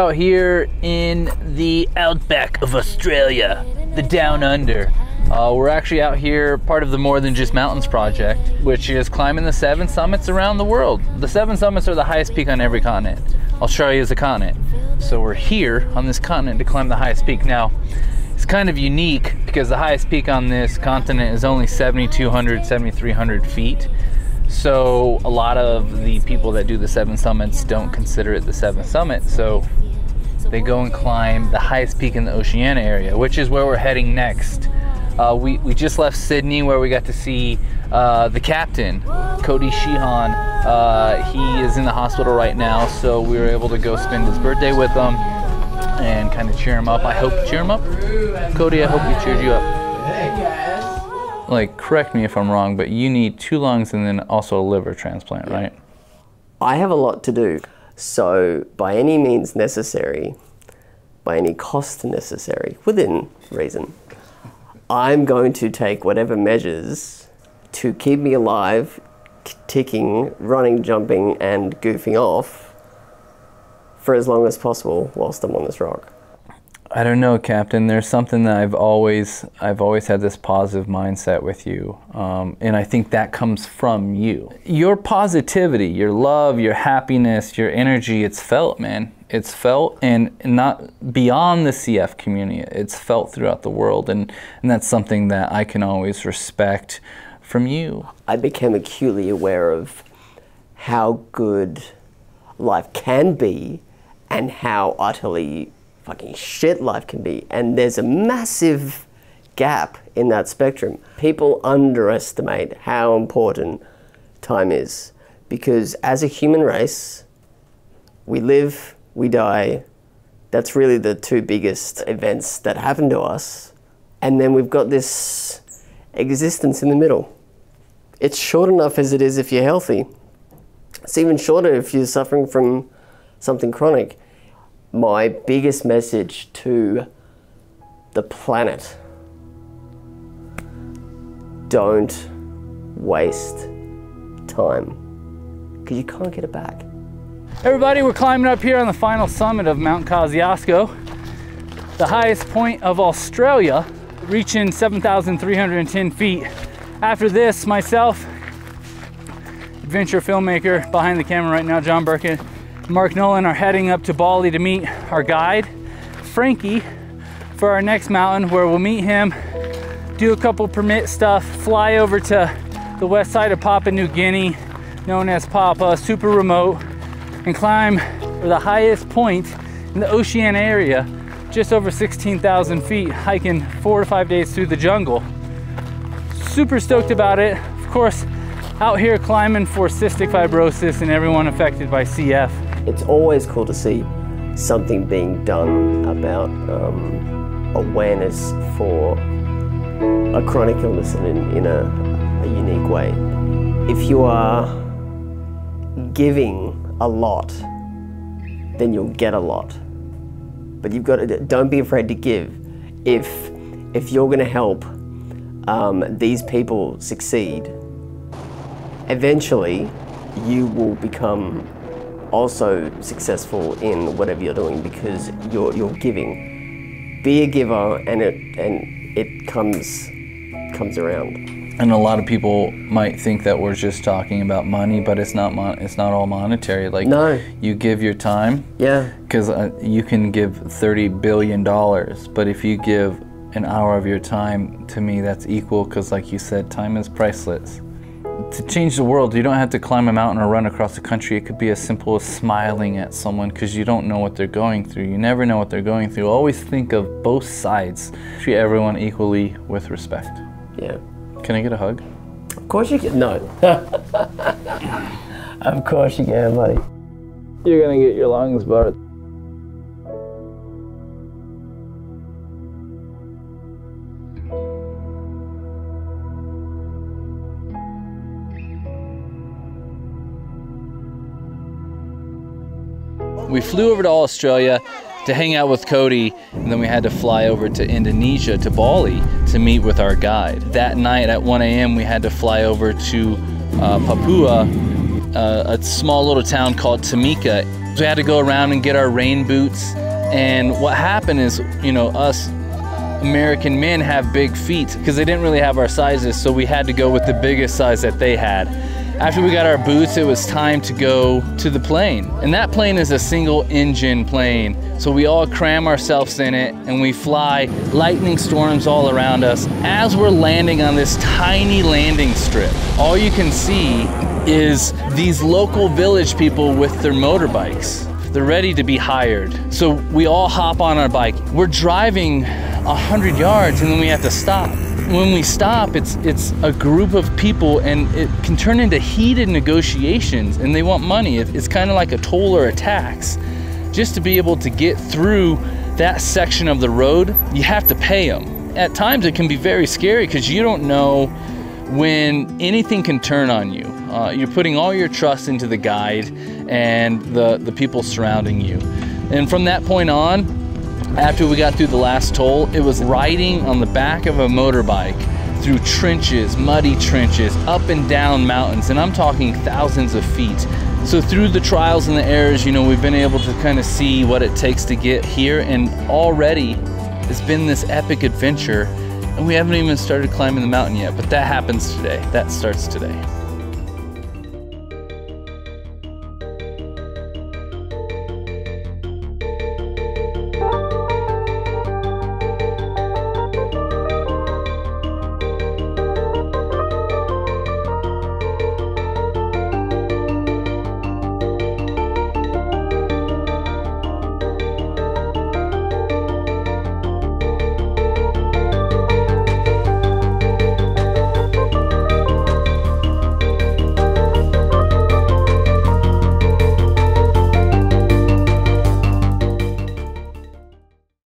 out here in the outback of Australia, the Down Under. We're actually out here, part of the More Than Just Mountains project, which is climbing the 7 summits around the world. The 7 summits are the highest peak on every continent. Australia is a continent. So we're here on this continent to climb the highest peak. Now, it's kind of unique because the highest peak on this continent is only 7,200, 7,300 feet. So a lot of the people that do the 7 summits don't consider it the 7th summit. So they go and climb the highest peak in the Oceania area, which is where we're heading next. We just left Sydney, where we got to see the captain, Cody Sheehan. He is in the hospital right now, so we were able to go spend his birthday with him and kind of cheer him up. I hope cheer him up. Cody, I hope we cheered you up. Hey guys. Like, correct me if I'm wrong, but you need 2 lungs and then also a liver transplant, right? I have a lot to do. So by any means necessary, by any cost necessary, within reason, I'm going to take whatever measures to keep me alive, ticking, running, jumping, and goofing off for as long as possible whilst I'm on this rock. I don't know, Captain. There's something that I've always had this positive mindset with you, and I think that comes from you. Your positivity, your love, your happiness, your energy, it's felt, man. It's felt, and not beyond the CF community. It's felt throughout the world, and that's something that I can always respect from you. I became acutely aware of how good life can be and how utterly fucking shit life can be. And there's a massive gap in that spectrum. People underestimate how important time is, because as a human race, we live, we die. That's really the 2 biggest events that happen to us. And then we've got this existence in the middle. It's short enough as it is if you're healthy. It's even shorter if you're suffering from something chronic. My biggest message to the planet: don't waste time, because you can't get it back. Everybody, we're climbing up here on the final summit of Mount Kosciuszko, the highest point of Australia, reaching 7,310 feet. After this, myself, adventure filmmaker behind the camera right now, John Birkin, Mark Nolan, are heading up to Bali to meet our guide, Frankie, for our next mountain, where we'll meet him, do a couple permit stuff, fly over to the west side of Papua New Guinea, known as Papua, super remote, and climb the highest point in the Oceania area, just over 16,000 feet, hiking 4 to 5 days through the jungle. Super stoked about it. Of course, out here climbing for cystic fibrosis and everyone affected by CF. It's always cool to see something being done about awareness for a chronic illness in a unique way. If you are giving a lot, then you'll get a lot. But you've got to, don't be afraid to give. If you're going to help these people succeed, eventually you will become also successful in whatever you're doing, because you're giving. Be a giver, and it comes around. And a lot of people might think that we're just talking about money, but it's not all monetary. Like, no. You give your time. Yeah. Because you can give $30 billion, but if you give an hour of your time, to me, that's equal, because like you said, time is priceless. To change the world, you don't have to climb a mountain or run across the country. It could be as simple as smiling at someone, because you don't know what they're going through. You never know what they're going through. Always think of both sides. Treat everyone equally with respect. Yeah. Can I get a hug? Of course you can. No. Of course you can, buddy. You're gonna get your lungs burnt. We flew over to Australia to hang out with Cody, and then we had to fly over to Indonesia, to Bali, to meet with our guide. That night at 1 a.m. we had to fly over to Papua, a small little town called Timika. So we had to go around and get our rain boots. And what happened is, you know, us American men have big feet because they didn't really have our sizes, so we had to go with the biggest size that they had. After we got our boots, it was time to go to the plane. And that plane is a single engine plane. So we all cram ourselves in it and we fly, lightning storms all around us. As we're landing on this tiny landing strip, all you can see is these local village people with their motorbikes. They're ready to be hired. So we all hop on our bike. We're driving 100 yards and then we have to stop. When we stop, it's a group of people and it can turn into heated negotiations and they want money. It's kind of like a toll or a tax. Just to be able to get through that section of the road, you have to pay them. At times it can be very scary because you don't know when anything can turn on you. You're putting all your trust into the guide and the people surrounding you. And from that point on, after we got through the last toll, it was riding on the back of a motorbike through trenches, muddy trenches, up and down mountains, and I'm talking thousands of feet. So through the trials and the errors, you know, we've been able to kind of see what it takes to get here, and already it's been this epic adventure, and we haven't even started climbing the mountain yet, but that happens today. That starts today.